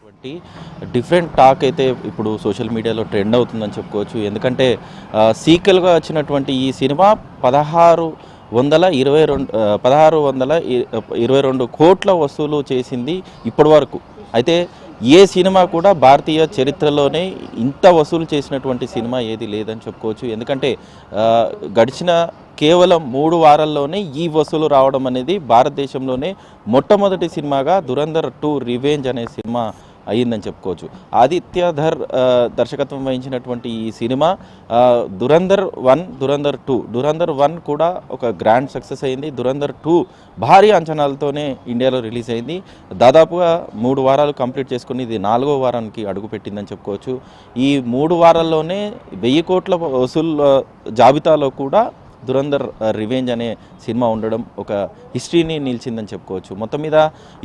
సంబంధించినటువంటి different talk అయితే ఇప్పుడు సోషల్ మీడియాలో ట్రెండ్ అవుతుందని చెప్పుకోవచ్చు. ఎందుకంటే సీక్వెల్గా వచ్చినటువంటి ఈ సినిమా 1622 కోట్ల వసూలు చేసింది ఇప్పటి వరకు. అయితే ఏ సినిమా కూడా భారతీయ చరిత్రలోనే ఇంత వసూలు చేసినటువంటి సినిమా ఏది లేదని చెప్పుకోవచ్చు. ఎందుకంటే గడిచిన కేవలం 3 వారాల్లోనే ఈ వసూలు రావడం అనేది భారతదేశంలోనే మొట్టమొదటి సినిమాగా ధురంధర్ 2 రివెంజ్ అనే సినిమా అయ్యిందని చెప్పుకోవచ్చు. ఆదిత్య ధర్ దర్శకత్వం వహించినటువంటి ఈ సినిమా ధురంధర్ 1, ధురంధర్ 2. ధురంధర్ 1 కూడా ఒక గ్రాండ్ సక్సెస్ అయింది. ధురంధర్ 2 భారీ అంచనాలతోనే ఇండియాలో రిలీజ్ అయింది. దాదాపుగా 3 వారాలు కంప్లీట్ చేసుకుని ఇది 4వ వారానికి అడుగుపెట్టిందని చెప్పుకోవచ్చు. ఈ 3 వారాల్లోనే 1000 కోట్ల వసూలు జాబితాలో కూడా ధురంధర్ రివెంజ్ అనే సినిమా ఉండడం ఒక హిస్టరీని నిలిచిందని చెప్పుకోవచ్చు. మొత్తం మీద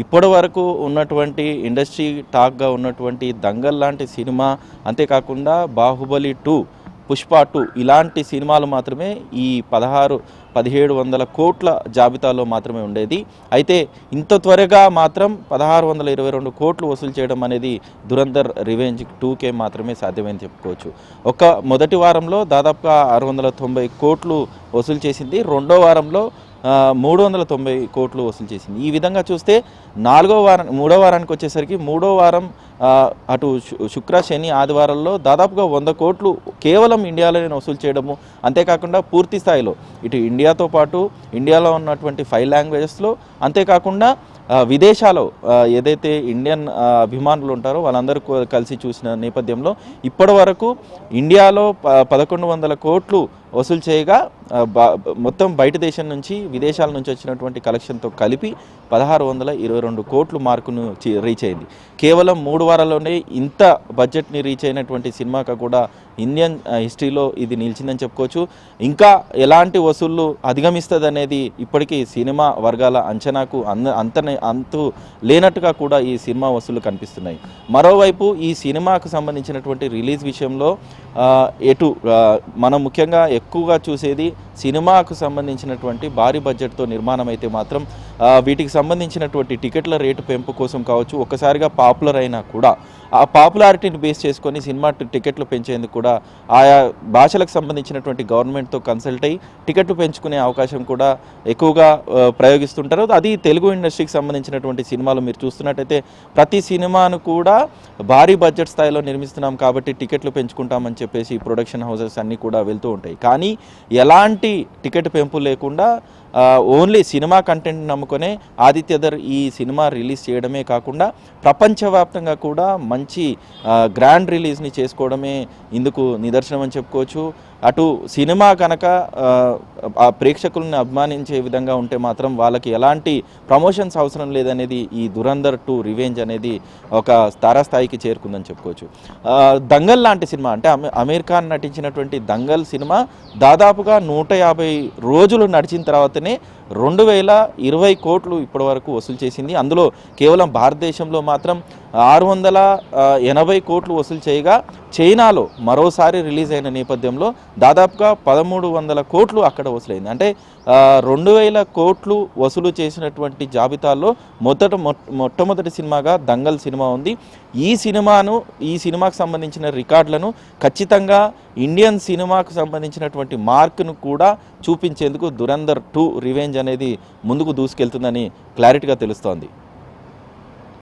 ఇప్పటి వరకు ఉన్నటువంటి ఇండస్ట్రీ టాక్గా ఉన్నటువంటి దంగల్ లాంటి సినిమా, అంతేకాకుండా బాహుబలి 2, పుష్ప 2 ఇలాంటి సినిమాలు మాత్రమే ఈ 1700 కోట్ల జాబితాలో మాత్రమే ఉండేది. అయితే ఇంత త్వరగా మాత్రం 1622 కోట్లు వసూలు చేయడం అనేది ధురంధర్ రివెంజ్ 2కే మాత్రమే సాధ్యమని చెప్పుకోవచ్చు. మొదటి వారంలో దాదాపుగా 690 కోట్లు వసూలు చేసింది. రెండో వారంలో 390 కోట్లు వసూలు చేసింది. ఈ విధంగా చూస్తే మూడో వారానికి వచ్చేసరికి మూడో వారం అటు శుక్ర, శని, ఆదివారాల్లో దాదాపుగా 100 కోట్లు కేవలం ఇండియాలోనే వసూలు చేయడము, అంతేకాకుండా పూర్తి స్థాయిలో ఇటు ఇండియాతో పాటు ఇండియాలో ఉన్నటువంటి 5 లాంగ్వేజెస్లో, అంతేకాకుండా విదేశాల్లో ఏదైతే ఇండియన్ అభిమానులు ఉంటారో వాళ్ళందరూ కలిసి చూసిన నేపథ్యంలో ఇప్పటి వరకు ఇండియాలో 1100 కోట్లు వసూలు చేయగా మొత్తం బయట దేశం నుంచి, విదేశాల నుంచి వచ్చినటువంటి కలెక్షన్తో కలిపి 1622 కోట్లు మార్కును రీచ్ అయింది. కేవలం 3 వారాల్లోనే ఇంత బడ్జెట్ని రీచ్ అయినటువంటి సినిమాగా కూడా ఇండియన్ హిస్టరీలో ఇది నిలిచిందని చెప్పుకోవచ్చు. ఇంకా ఎలాంటి వసూళ్లు అధిగమిస్తుంది అనేది ఇప్పటికీ సినిమా వర్గాల అంచనాకు అంతు లేనట్టుగా కూడా ఈ సినిమా వసూళ్లు కనిపిస్తున్నాయి. మరోవైపు ఈ సినిమాకు సంబంధించినటువంటి రిలీజ్ విషయంలో మనం ముఖ్యంగా ఎక్కువగా చూసేది సినిమాకు సంబంధించినటువంటి భారీ బడ్జెట్తో నిర్మాణం అయితే మాత్రం వీటికి సంబంధించినటువంటి టికెట్ల రేటు పెంపు కోసం కావచ్చు, ఒక్కసారిగా పాపులర్ అయినా కూడా ఆ పాపులారిటీని బేస్ చేసుకొని సినిమా టికెట్లు పెంచేందుకు కూడా ఆయా భాషలకు సంబంధించినటువంటి గవర్నమెంట్తో కన్సల్ట్ అయ్యి టికెట్లు పెంచుకునే అవకాశం కూడా ఎక్కువగా ప్రయోగిస్తుంటారు. అది తెలుగు ఇండస్ట్రీకి సంబంధించినటువంటి సినిమాలు మీరు చూస్తున్నట్టయితే ప్రతి సినిమాను కూడా భారీ బడ్జెట్ స్థాయిలో నిర్మిస్తున్నాం కాబట్టి టికెట్లు పెంచుకుంటామని చెప్పేసి ప్రొడక్షన్ హౌసెస్ అన్నీ కూడా వెళ్తూ ఉంటాయి. కానీ ఎలాంటి టికెట్ పెంపు లేకుండా ఓన్లీ సినిమా కంటెంట్ నమ్ముకొనే ఆదిత్య ధర్ ఈ సినిమా రిలీజ్ చేయడమే కాకుండా ప్రపంచవ్యాప్తంగా కూడా మంచి గ్రాండ్ రిలీజ్ని చేసుకోవడమే ఇందుకు నిదర్శనం అని చెప్పుకోవచ్చు. అటు సినిమా కనుక ఆ ప్రేక్షకులను అభిమానించే విధంగా ఉంటే మాత్రం వాళ్ళకి ఎలాంటి ప్రమోషన్స్ అవసరం లేదనేది ఈ ధురంధర్ 2 రివెంజ్ అనేది ఒక తారాస్థాయికి చేరుకుందని చెప్పుకోవచ్చు. దంగల్ లాంటి సినిమా అంటే అమీర్ ఖాన్ నటించినటువంటి దంగల్ సినిమా దాదాపుగా 150 రోజులు నడిచిన తర్వాతనే 2020 కోట్లు ఇప్పటి వరకు వసూలు చేసింది. అందులో కేవలం భారతదేశంలో మాత్రం 680 కోట్లు వసూలు చేయగా చైనాలో మరోసారి రిలీజ్ అయిన నేపథ్యంలో దాదాపుగా 1300 కోట్లు అక్కడ వసూలైంది. అంటే 2000 కోట్లు వసూలు చేసినటువంటి జాబితాల్లో మొట్టమొదటి సినిమాగా దంగల్ సినిమా ఉంది. ఈ సినిమాకు సంబంధించిన రికార్డులను ఖచ్చితంగా ఇండియన్ సినిమాకు సంబంధించినటువంటి మార్కును కూడా చూపించేందుకు ధురంధర్ 2 రివెంజ్ అనేది ముందుకు దూసుకెళ్తుందని క్లారిటీగా తెలుస్తోంది.